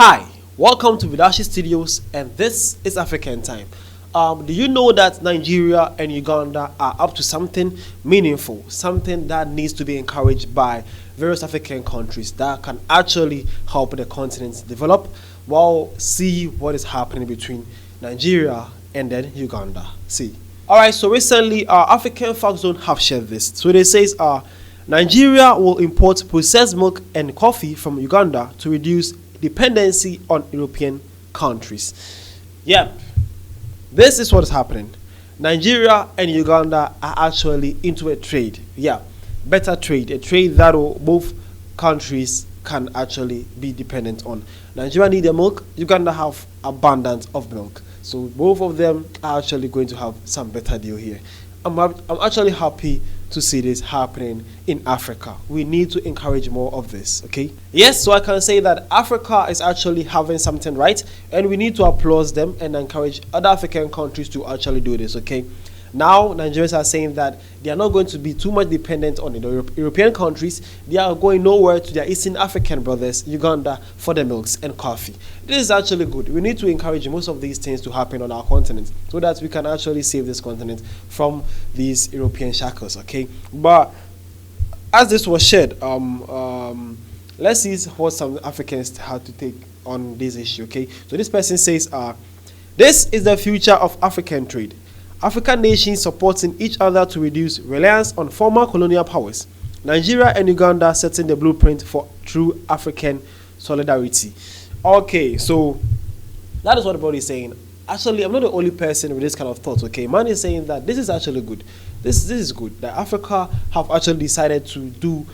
Hi, welcome to Vidashi Studios, and this is African Time. Do you know that Nigeria and Uganda are up to something meaningful, something that needs to be encouraged by various African countries that can actually help the continent develop? Well, see what is happening between Nigeria and then Uganda. See. Alright, so recently African Fact Zone have shared this. So they says Nigeria will import processed milk and coffee from Uganda to reduce dependency on European countries. Yep, this is what is happening. Nigeria and Uganda are actually into a trade. Yeah, better trade, a trade that both countries can actually be dependent on. Nigeria need the milk, Uganda have abundance of milk. So both of them are actually going to have some better deal here. I'm actually happy to see this happening in Africa. We need to encourage more of this, okay? Yes, so I can say that Africa is actually having something right, and we need to applaud them and encourage other African countries to actually do this, okay? Now, Nigerians are saying that they are not going to be too much dependent on the European countries. They are going nowhere to their Eastern African brothers, Uganda, for the milks and coffee. This is actually good. We need to encourage most of these things to happen on our continent so that we can actually save this continent from these European shackles, okay? But as this was shared, let's see what some Africans had to take on this issue, okay? So this person says, this is the future of African trade. African nations supporting each other to reduce reliance on former colonial powers. Nigeria and Uganda setting the blueprint for true African solidarity. Okay, so that is what everybody is saying. Actually, I'm not the only person with this kind of thoughts, okay? Man is saying that this is actually good. This is good. That Africa have actually decided to do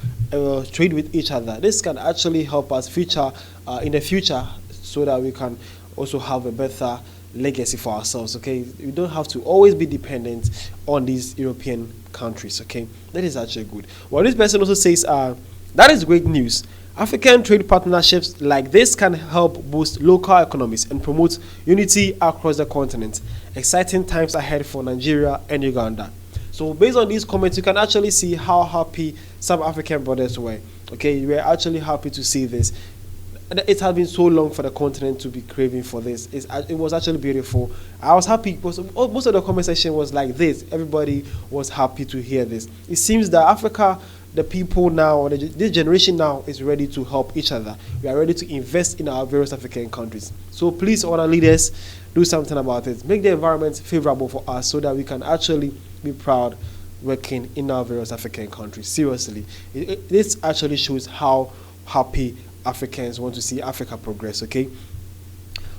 trade with each other. This can actually help us in the future so that we can also have a better legacy for ourselves, okay? We don't have to always be dependent on these European countries, okay? That is actually good. Well, this person also says that is great news. African trade partnerships like this can help boost local economies and promote unity across the continent. Exciting times ahead for Nigeria and Uganda. So based on these comments, you can actually see how happy some African brothers were, okay? We're actually happy to see this. It has been so long for the continent to be craving for this. It was actually beautiful. I was happy because most of the conversation was like this. Everybody was happy to hear this. It seems that Africa, the people now, this generation now is ready to help each other. We are ready to invest in our various African countries. So please, all our leaders, do something about it. Make the environment favorable for us so that we can actually be proud working in our various African countries. Seriously, this actually shows how happy Africans want to see Africa progress, okay?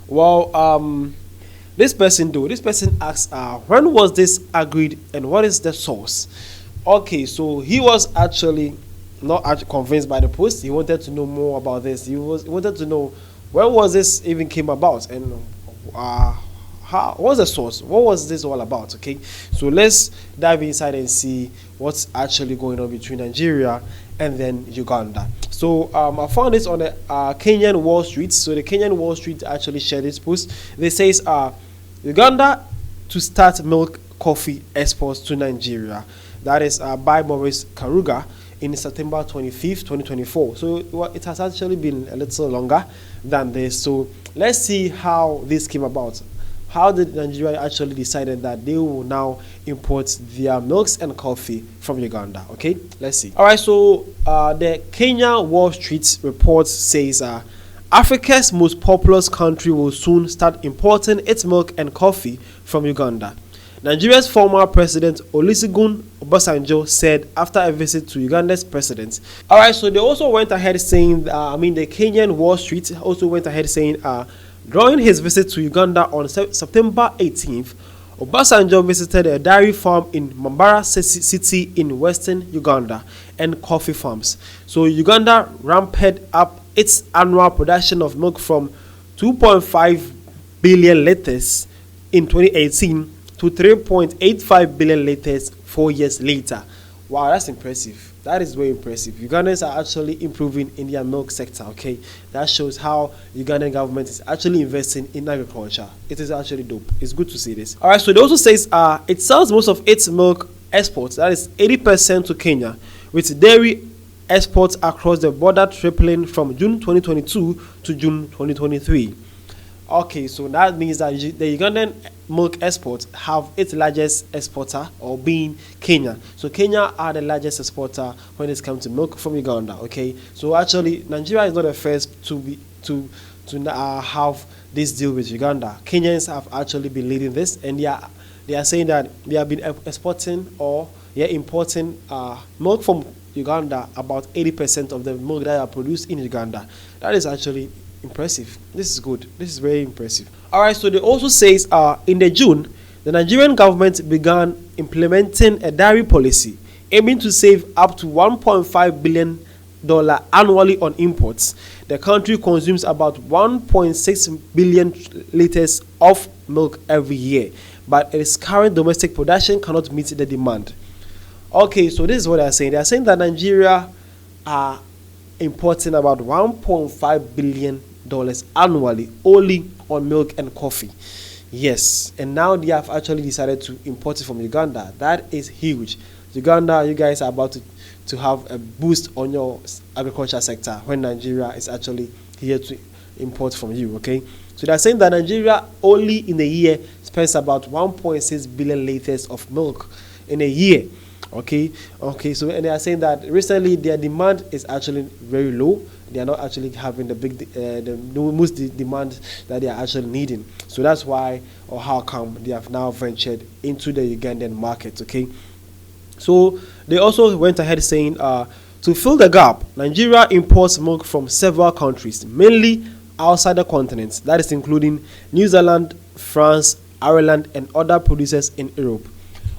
Well, this person asks, when was this agreed and what is the source? Okay, so he was actually not convinced by the post. He wanted to know more about this. He wanted to know when was this even came about and what was the source? What was this all about? Okay, so let's dive inside and see what's actually going on between Nigeria and then Uganda. So I found this on the Kenyan Wall Street. So the Kenyan Wall Street actually shared this post. They says Uganda to start milk coffee exports to Nigeria. That is by Maurice Karuga in September 25th, 2024. So it has actually been a little longer than this. So let's see how this came about. How did Nigeria actually decided that they will now import their milks and coffee from Uganda? Okay, let's see. All right, so the Kenya Wall Street report says Africa's most populous country will soon start importing its milk and coffee from Uganda. Nigeria's former president Olusegun Obasanjo said after a visit to Uganda's president. All right, so they also went ahead saying, the Kenyan Wall Street also went ahead saying, during his visit to Uganda on September 18th, Obasanjo visited a dairy farm in Mambara city in western Uganda and coffee farms. So Uganda ramped up its annual production of milk from 2.5 billion liters in 2018 to 3.85 billion liters 4 years later. Wow, that's impressive. That is very impressive. Ugandans are actually improving in their milk sector, okay? That shows how Ugandan government is actually investing in agriculture. It is actually dope. It's good to see this. All right, so it also says it sells most of its milk exports, that is 80% to Kenya, with dairy exports across the border tripling from June 2022 to June 2023. Okay, so that means that the Ugandan milk exports have its largest exporter or being Kenya. So Kenya are the largest exporter when it comes to milk from Uganda. Okay, so actually Nigeria is not the first to be to have this deal with Uganda. Kenyans have actually been leading this, and they are saying that they have been exporting or importing milk from Uganda. About 80% of the milk that are produced in Uganda. That is actually impressive. This is good. This is very impressive. All right. So they also says in the June, the Nigerian government began implementing a dairy policy aiming to save up to $1.5 billion annually on imports. The country consumes about 1.6 billion liters of milk every year, but its current domestic production cannot meet the demand. Okay, so this is what they are saying. They are saying that Nigeria are importing about $1.5 billion annually only on milk and coffee. Yes, and now they have actually decided to import it from Uganda. That is huge. Uganda, you guys are about to have a boost on your agriculture sector when Nigeria is actually here to import from you. Okay, so they're saying that Nigeria only in a year spends about 1.6 billion liters of milk in a year. Okay, so and they are saying that recently their demand is actually very low. They are not actually having the most demand that they are actually needing. So that's why, or how come they have now ventured into the Ugandan market. Okay, so they also went ahead saying to fill the gap, Nigeria imports milk from several countries, mainly outside the continent. That is including New Zealand, France, Ireland, and other producers in Europe.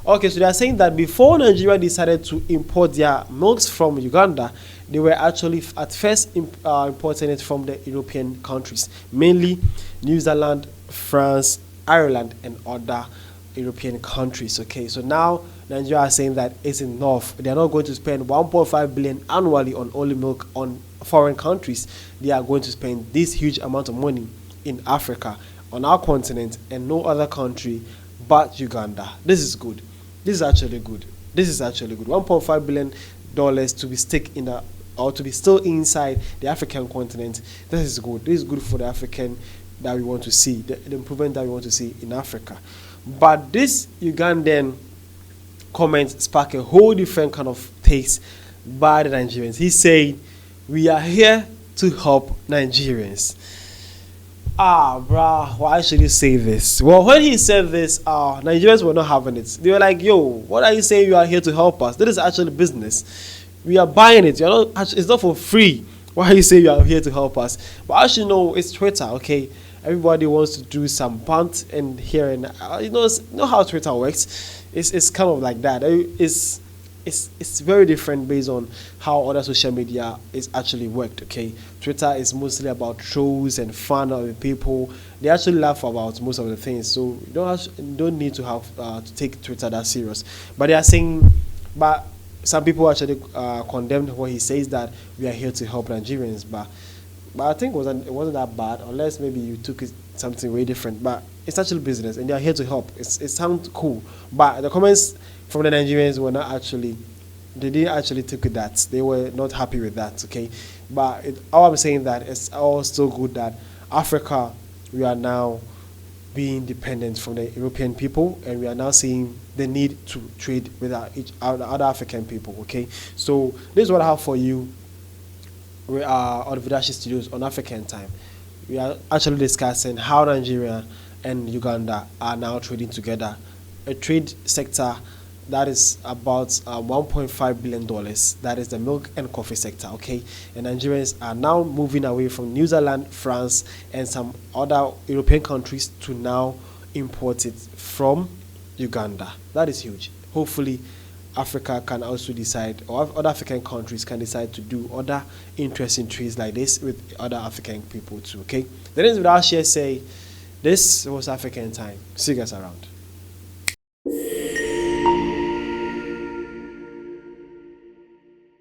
Okay, so they are saying that before Nigeria decided to import their milks from Uganda, they were actually at first importing it from the European countries, mainly New Zealand, France, Ireland, and other European countries. Okay, so now Nigeria are saying that it's enough. They are not going to spend 1.5 billion annually on only milk on foreign countries. They are going to spend this huge amount of money in Africa, on our continent, and no other country but Uganda. This is good. This is actually good. This is actually good. $1.5 billion to be stick in the or to be still inside the African continent. This is good. This is good for the African that we want to see, the improvement that we want to see in Africa. But this Ugandan comment sparked a whole different kind of taste by the Nigerians. He said, "We are here to help Nigerians." Bruh, why should you say this? Well, when he said this, Nigerians were not having it. They were like, "Yo, what are you saying? You are here to help us? This is actually business. We are buying it. You're not. It's not for free. Why are you saying you are here to help us?" But as you know, it's Twitter. Okay, everybody wants to do some punt and here and you know how Twitter works. It's kind of like that. It's very different based on how other social media is actually worked. Okay, Twitter is mostly about trolls and fun of the people. They actually laugh about most of the things, so you don't need to have to take Twitter that serious. But they are saying, but some people actually condemned what he says, that we are here to help Nigerians. But I think it wasn't that bad, unless maybe you took it something way different. But it's actually business, and they are here to help. It sounds cool, but the comments from the Nigerians were not actually, they didn't actually take it that. They were not happy with that, okay? But all I'm saying that it's all still good that Africa, we are now being dependent from the European people, and we are now seeing the need to trade with our other African people, okay? So this is what I have for you. We are on Vidashi Studios on African time. We are actually discussing how Nigeria and Uganda are now trading together. A trade sector that is about $1.5 billion. That is the milk and coffee sector, okay? And Nigerians are now moving away from New Zealand, France, and some other European countries to now import it from Uganda. That is huge. Hopefully, Africa can also decide, or other African countries can decide to do other interesting trades like this with other African people too, okay? The next video I'll share say, this was African time. See you guys around.